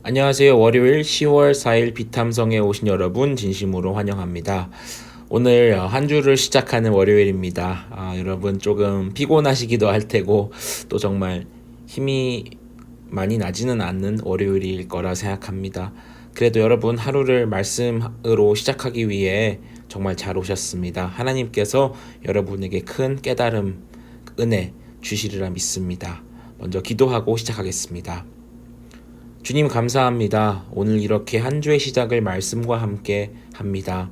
안녕하세요. 월요일 10월 4일 비탐성에 오신 여러분 진심으로 환영합니다. 오늘 한 주를 시작하는 월요일입니다. 여러분 조금 피곤하시기도 할 테고 또 정말 힘이 많이 나지는 않는 월요일일 거라 생각합니다. 그래도 여러분 하루를 말씀으로 시작하기 위해 정말 잘 오셨습니다. 하나님께서 여러분에게 큰 깨달음, 은혜 주시리라 믿습니다. 먼저 기도하고 시작하겠습니다. 주님 감사합니다. 오늘 이렇게 한 주의 시작을 말씀과 함께 합니다.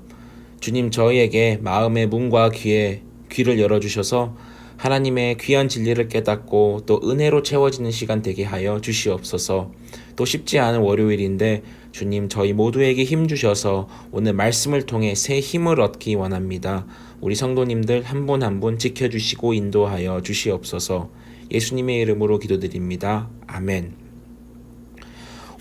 주님 저희에게 마음의 문과 귀를 열어주셔서 하나님의 귀한 진리를 깨닫고 또 은혜로 채워지는 시간 되게 하여 주시옵소서. 또 쉽지 않은 월요일인데 주님 저희 모두에게 힘 주셔서 오늘 말씀을 통해 새 힘을 얻기 원합니다. 우리 성도님들 한 분 한 분 지켜주시고 인도하여 주시옵소서. 예수님의 이름으로 기도드립니다. 아멘.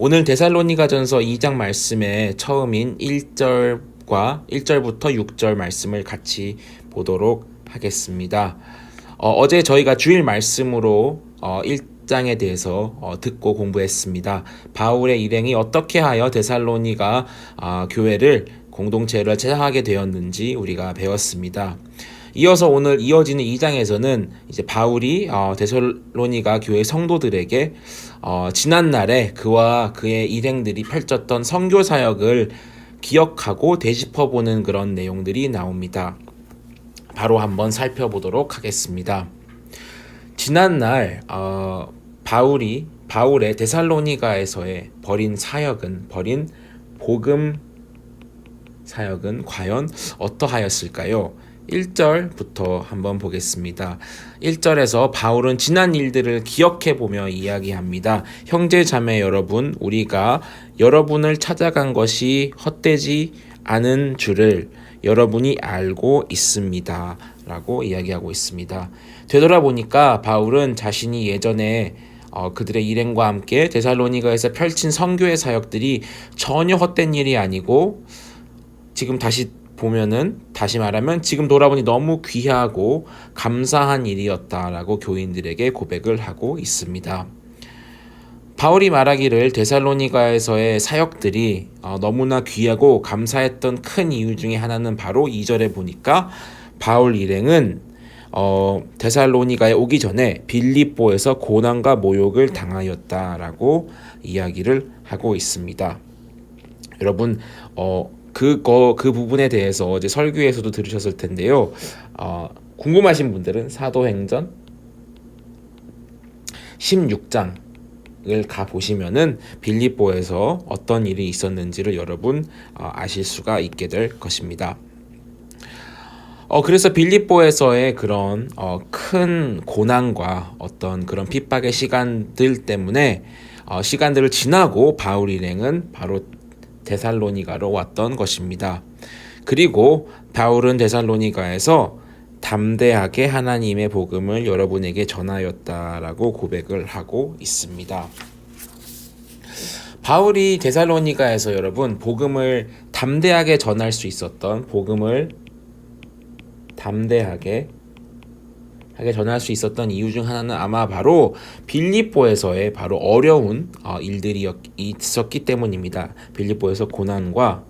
오늘 데살로니가전서 2장 말씀의 처음인 1절과 1절부터 6절 말씀을 같이 보도록 하겠습니다. 어제 저희가 주일 말씀으로 1장에 대해서 듣고 공부했습니다. 바울의 일행이 어떻게 하여 데살로니가 교회를 공동체를 제작하게 되었는지 우리가 배웠습니다. 이어서 오늘 이어지는 2장에서는 이제 바울이 데살로니가 교회 성도들에게 지난날에 그와 그의 일행들이 펼쳤던 선교 사역을 기억하고 되짚어보는 그런 내용들이 나옵니다. 바로 한번 살펴보도록 하겠습니다. 지난날 바울의 데살로니가에서의 벌인 복음 사역은 과연 어떠하였을까요? 1절부터 한번 보겠습니다. 1절에서 바울은 지난 일들을 기억해보며 이야기합니다. 형제 자매 여러분, 우리가 여러분을 찾아간 것이 헛되지 않은 줄을 여러분이 알고 있습니다. 라고 이야기하고 있습니다. 되돌아보니까 바울은 자신이 예전에 그들의 일행과 함께 데살로니가에서 펼친 선교의 사역들이 전혀 헛된 일이 아니고 지금 다시 말하면 지금 돌아보니 너무 귀하고 감사한 일이었다라고 교인들에게 고백을 하고 있습니다. 바울이 말하기를 데살로니가에서의 사역들이 너무나 귀하고 감사했던 큰 이유 중에 하나는 바로 2절에 보니까 바울 일행은 데살로니가에 오기 전에 빌립보에서 고난과 모욕을 당하였다라고 이야기를 하고 있습니다. 여러분 그 부분에 대해서 어제 설교에서도 들으셨을 텐데요. 궁금하신 분들은 사도행전 16장을 가보시면은 빌립보에서 어떤 일이 있었는지를 여러분 아실 수가 있게 될 것입니다. 그래서 빌립보에서의 그런 큰 고난과 어떤 그런 핍박의 시간들 때문에 시간들을 지나고 바울 일행은 바로 데살로니가로 왔던 것입니다. 그리고 바울은 데살로니가에서 담대하게 하나님의 복음을 여러분에게 전하였다라고 고백을 하고 있습니다. 바울이 데살로니가에서 여러분 복음을 담대하게 전할 수 있었던 전할 수 있었던 이유 중 하나는 아마 바로 빌립보에서의 바로 어려운 일들이 있었기 때문입니다. 빌립보에서 고난과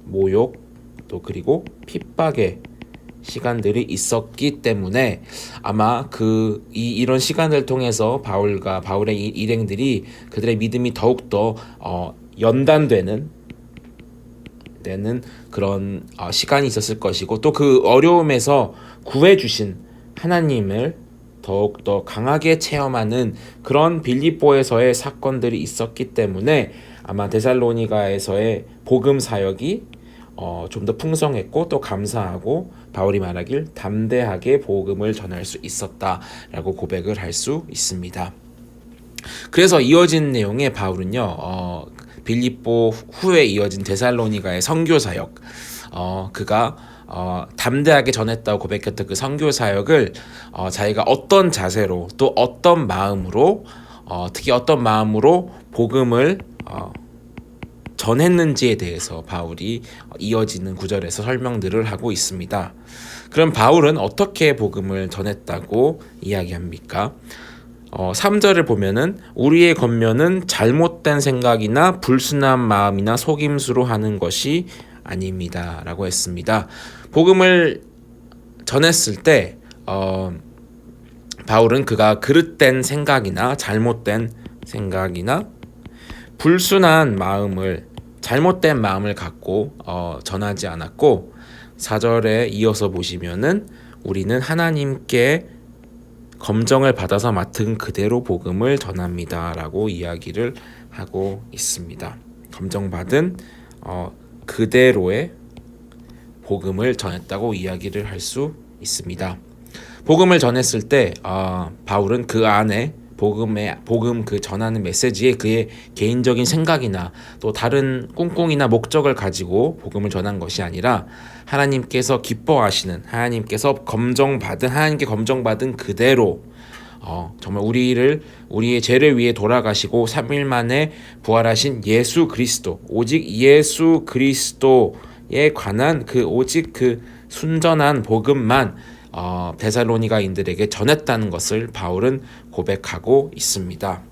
모욕 또 그리고 핍박의 시간들이 있었기 때문에 아마 이런 시간을 통해서 바울의 일행들이 그들의 믿음이 더욱더 연단되는 그런 시간이 있었을 것이고 또 그 어려움에서 구해주신 하나님을 더욱더 강하게 체험하는 그런 빌립보에서의 사건들이 있었기 때문에 아마 데살로니가에서의 복음 사역이 좀 더 풍성했고 또 감사하고 바울이 말하길 담대하게 복음을 전할 수 있었다라고 고백을 할 수 있습니다. 그래서 이어진 내용의 바울은요 빌립보 후에 이어진 데살로니가의 선교 사역 그가 담대하게 전했다고 고백했던 그 선교 사역을 자기가 어떤 자세로 또 어떤 마음으로 특히 어떤 마음으로 복음을 전했는지에 대해서 바울이 이어지는 구절에서 설명들을 하고 있습니다. 그럼 바울은 어떻게 복음을 전했다고 이야기합니까? 3절을 보면은 우리의 겉면은 잘못된 생각이나 불순한 마음이나 속임수로 하는 것이 아닙니다 라고 했습니다. 복음을 전했을 때 바울은 그가 그릇된 생각이나 잘못된 생각이나 불순한 마음을 잘못된 마음을 갖고 전하지 않았고 4절에 이어서 보시면은 우리는 하나님께 검정을 받아서 맡은 그대로 복음을 전합니다 라고 이야기를 하고 있습니다. 검정받은 그대로의 복음을 전했다고 이야기를 할 수 있습니다. 복음을 전했을 때 바울은 그 안에 복음 그 전하는 메시지에 그의 개인적인 생각이나 또 다른 꿍꿍이나 목적을 가지고 복음을 전한 것이 아니라 하나님께서 기뻐하시는 하나님께 검정받은 그대로 정말 우리의 죄를 위해 돌아가시고 3일 만에 부활하신 예수 그리스도, 오직 예수 그리스도에 관한 오직 그 순전한 복음만 데살로니가인들에게 전했다는 것을 바울은 고백하고 있습니다.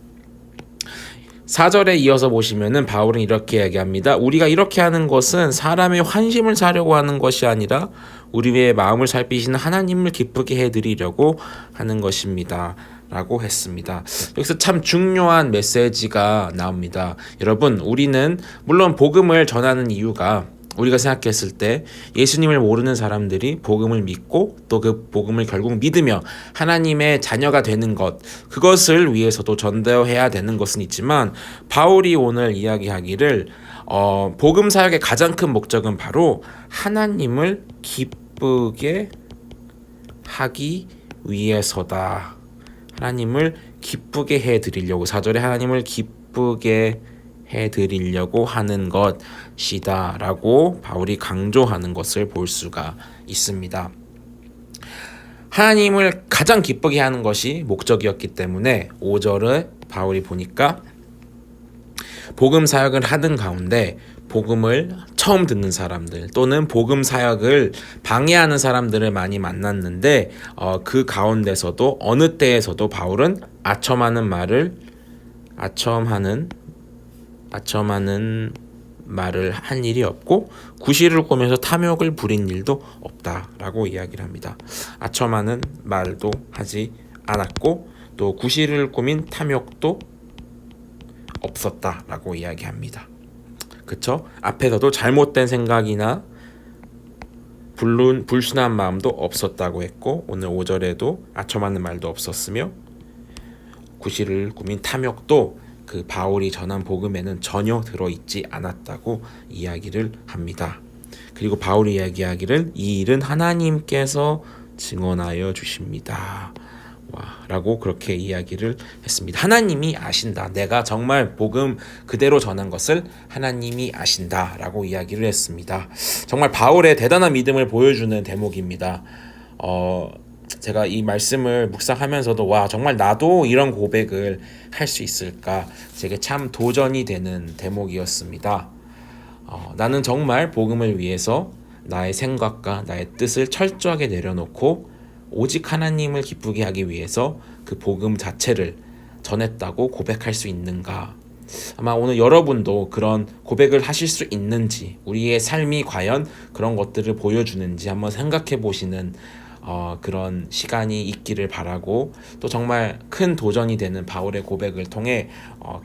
4절에 이어서 보시면은 바울은 이렇게 얘기합니다. 우리가 이렇게 하는 것은 사람의 환심을 사려고 하는 것이 아니라 우리의 마음을 살피시는 하나님을 기쁘게 해드리려고 하는 것입니다 라고 했습니다. 여기서 참 중요한 메시지가 나옵니다. 여러분, 우리는 물론 복음을 전하는 이유가 우리가 생각했을 때 예수님을 모르는 사람들이 복음을 믿고 또 그 복음을 결국 믿으며 하나님의 자녀가 되는 것, 그것을 위해서도 전도해야 되는 것은 있지만 바울이 오늘 이야기하기를 복음 사역의 가장 큰 목적은 바로 하나님을 기쁘게 하기 위해서다. 하나님을 기쁘게 해드리려고 4절에 하나님을 기쁘게 해드리려고 하는 것이다 라고 바울이 강조하는 것을 볼 수가 있습니다. 하나님을 가장 기쁘게 하는 것이 목적이었기 때문에 5절에 바울이 보니까 복음 사역을 하는 가운데 복음을 처음 듣는 사람들 또는 복음 사역을 방해하는 사람들을 많이 만났는데 그 가운데서도 어느 때에서도 바울은 아첨하는 말을 한 일이 없고 구실을 꾸면서 탐욕을 부린 일도 없다라고 이야기를 합니다. 아첨하는 말도 하지 않았고 또 구실을 꾸민 탐욕도 없었다라고 이야기합니다. 그쵸? 앞에서도 잘못된 생각이나 불순한 마음도 없었다고 했고 오늘 5절에도 아첨하는 말도 없었으며 구실을 꾸민 탐욕도 그 바울이 전한 복음에는 전혀 들어있지 않았다고 이야기를 합니다. 그리고 바울이 이야기하기를 이 일은 하나님께서 증언하여 주십니다. 라고 그렇게 이야기를 했습니다. 하나님이 아신다. 내가 정말 복음 그대로 전한 것을 하나님이 아신다 라고 이야기를 했습니다. 정말 바울의 대단한 믿음을 보여주는 대목입니다. 제가 이 말씀을 묵상하면서도 정말 나도 이런 고백을 할 수 있을까 제게 참 도전이 되는 대목이었습니다. 나는 정말 복음을 위해서 나의 생각과 나의 뜻을 철저하게 내려놓고 오직 하나님을 기쁘게 하기 위해서 그 복음 자체를 전했다고 고백할 수 있는가. 아마 오늘 여러분도 그런 고백을 하실 수 있는지 우리의 삶이 과연 그런 것들을 보여주는지 한번 생각해 보시는 그런 시간이 있기를 바라고 또 정말 큰 도전이 되는 바울의 고백을 통해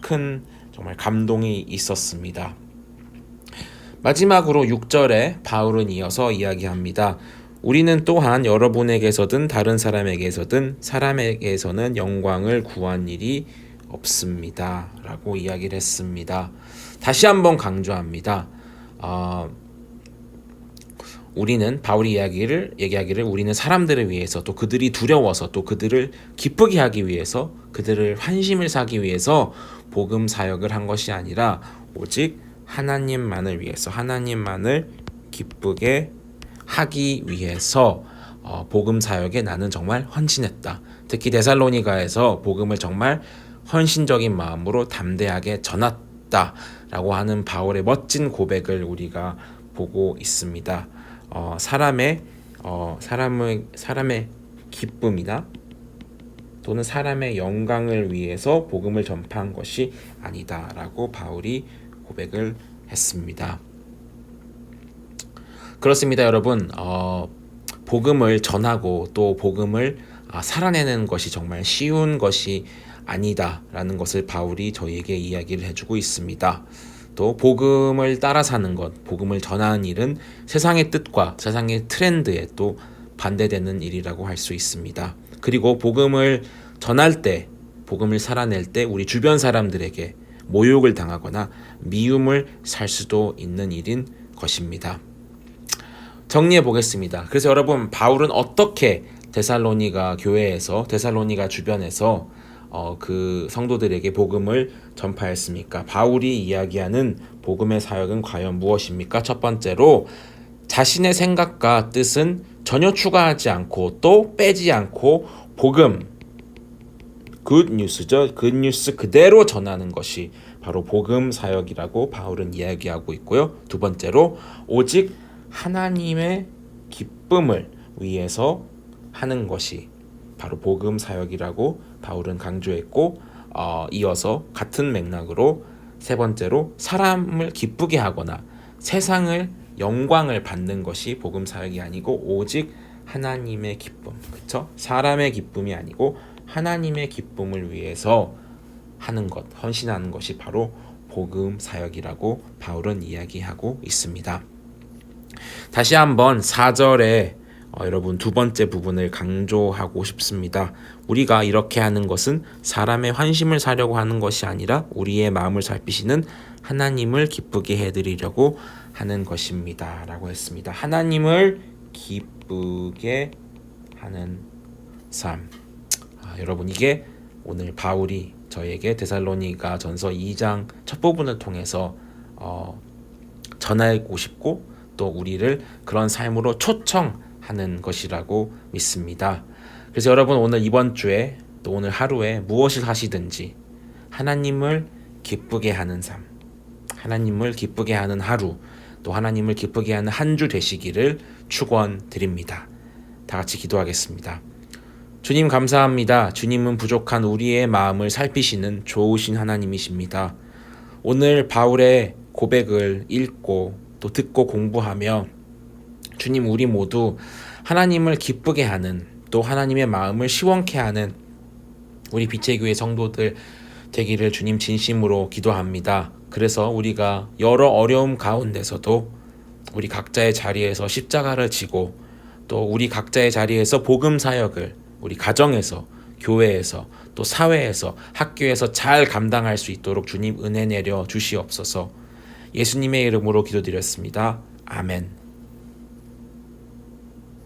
큰 정말 감동이 있었습니다. 마지막으로 6절에 바울은 이어서 이야기합니다. 우리는 또한 여러분에게서든 다른 사람에게서는 영광을 구한 일이 없습니다 라고 이야기를 했습니다. 다시 한번 강조합니다. 바울이 얘기하기를 우리는 사람들을 위해서 또 그들이 두려워서 또 그들을 기쁘게 하기 위해서 그들을 환심을 사기 위해서 복음 사역을 한 것이 아니라 오직 하나님만을 위해서 하나님만을 기쁘게 하기 위해서 복음 사역에 나는 정말 헌신했다. 특히 데살로니가에서 복음을 정말 헌신적인 마음으로 담대하게 전했다라고 하는 바울의 멋진 고백을 우리가 보고 있습니다. 사람의 기쁨이나 또는 사람의 영광을 위해서 복음을 전파한 것이 아니다라고 바울이 고백을 했습니다. 그렇습니다, 여러분. 복음을 전하고 또 복음을 살아내는 것이 정말 쉬운 것이 아니다라는 것을 바울이 저희에게 이야기를 해주고 있습니다. 또 복음을 따라 사는 것, 복음을 전하는 일은 세상의 뜻과 세상의 트렌드에 또 반대되는 일이라고 할 수 있습니다. 그리고 복음을 전할 때, 복음을 살아낼 때 우리 주변 사람들에게 모욕을 당하거나 미움을 살 수도 있는 일인 것입니다. 정리해 보겠습니다. 그래서 여러분, 바울은 어떻게 데살로니가 교회에서, 데살로니가 주변에서 그 성도들에게 복음을 전파했습니까? 바울이 이야기하는 복음의 사역은 과연 무엇입니까? 첫 번째로 자신의 생각과 뜻은 전혀 추가하지 않고 또 빼지 않고 복음, 굿뉴스죠. 굿뉴스 그대로 전하는 것이 바로 복음 사역이라고 바울은 이야기하고 있고요. 두 번째로 오직 하나님의 기쁨을 위해서 하는 것이 바로 복음 사역이라고 바울은 강조했고, 이어서 같은 맥락으로 세 번째로 사람을 기쁘게 하거나 세상을 영광을 받는 것이 복음 사역이 아니고 오직 하나님의 기쁨, 그렇죠? 사람의 기쁨이 아니고 하나님의 기쁨을 위해서 하는 것, 헌신하는 것이 바로 복음 사역이라고 바울은 이야기하고 있습니다. 다시 한번 4절에 여러분 두 번째 부분을 강조하고 싶습니다. 우리가 이렇게 하는 것은 사람의 환심을 사려고 하는 것이 아니라 우리의 마음을 살피시는 하나님을 기쁘게 해드리려고 하는 것입니다 라고 했습니다. 하나님을 기쁘게 하는 삶. 여러분, 이게 오늘 바울이 저에게 데살로니가 전서 2장 첫 부분을 통해서 전하고 싶고 또 우리를 그런 삶으로 초청하는 것이라고 믿습니다. 그래서 여러분, 오늘 이번 주에 또 오늘 하루에 무엇을 하시든지 하나님을 기쁘게 하는 삶, 하나님을 기쁘게 하는 하루, 또 하나님을 기쁘게 하는 한 주 되시기를 축원드립니다. 다 같이 기도하겠습니다. 주님 감사합니다. 주님은 부족한 우리의 마음을 살피시는 좋으신 하나님이십니다. 오늘 바울의 고백을 읽고 또 듣고 공부하며 주님, 우리 모두 하나님을 기쁘게 하는, 또 하나님의 마음을 시원케 하는 우리 빛의 교회 성도들 되기를 주님 진심으로 기도합니다. 그래서 우리가 여러 어려움 가운데서도 우리 각자의 자리에서 십자가를 지고 또 우리 각자의 자리에서 복음 사역을 우리 가정에서, 교회에서, 또 사회에서, 학교에서 잘 감당할 수 있도록 주님 은혜 내려 주시옵소서. 예수님의 이름으로 기도드렸습니다. 아멘.